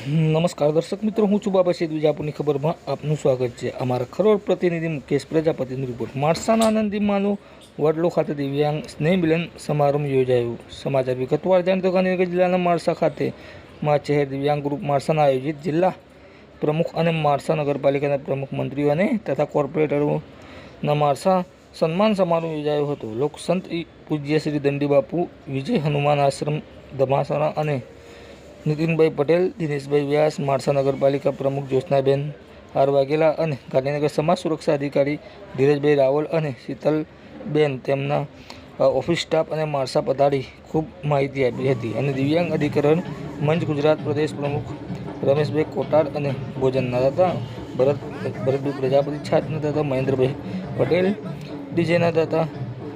નમસ્કાર દર્શક મિત્રો, હું છું બાબા સૈદ વિજાપુરની ખબરમાં આપનું સ્વાગત છે. અમારા ખરોડ પ્રતિનિધિ મુકેશ પ્રજાપતિની રિપોર્ટ. માણસાના આનંદી માનવ વડલો ખાતે દિવ્યાંગ સ્નેહ મિલન સમારંભ યોજાયો. સમાચાર વિગતવાર જાણતો ગાંધીનગર જિલ્લાના માણસા ખાતે માચહેર દિવ્યાંગ ગ્રુપ માણસાના આયોજિત જિલ્લા પ્રમુખ અને માણસા નગરપાલિકાના પ્રમુખ મંત્રીઓ અને તથા કોર્પોરેટરોના માણસા સન્માન સમારોહ યોજાયો હતો. લોકસંત પૂજ્ય શ્રી દંડી બાપુ વિજય હનુમાન આશ્રમ ધમાસણા અને નીતિનભાઈ પટેલ, દિનેશભાઈ વ્યાસ, માણસા નગરપાલિકા પ્રમુખ જ્યોત્સનાબેન આર વાઘેલા અને ગાંધીનગર સમાજ સુરક્ષા અધિકારી ધીરજભાઈ રાવલ અને શીતલબેન તેમના ઓફિસ સ્ટાફ અને માણસા પધારી ખૂબ માહિતી આપી હતી. અને દિવ્યાંગ અધિકરણ મંચ ગુજરાત પ્રદેશ પ્રમુખ રમેશભાઈ કોટાર અને ભોજનના દાતા ભરતભાઈ પ્રજાપતિ, છાટના દાતા મહેન્દ્રભાઈ પટેલ, ડીજેના દાતા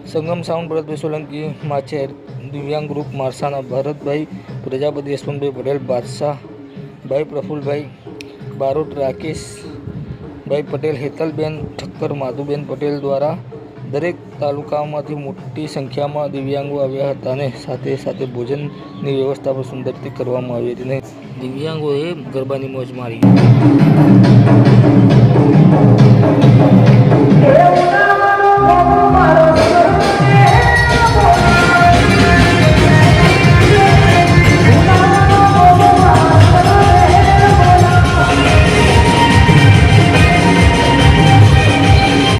સંગમ સાઉન્ડ ભરતભાઈ સોલંકી, માચહેર દિવ્યાંગ ગ્રુપ માણસાના ભરતભાઈ પ્રજાપતિ, યશવંતભાઈ પટેલ, બાદશાહભાઈ, પ્રફુલભાઈ બારોટ, રાકેશભાઈ પટેલ, હેતલબેન ઠક્કર, માધુબેન પટેલ દ્વારા દરેક તાલુકાઓમાંથી મોટી સંખ્યામાં દિવ્યાંગો આવ્યા હતા અને સાથે સાથે ભોજનની વ્યવસ્થા પણ સુંદરથી કરવામાં આવી હતી અને દિવ્યાંગોએ ગરબાની મોજ મારી.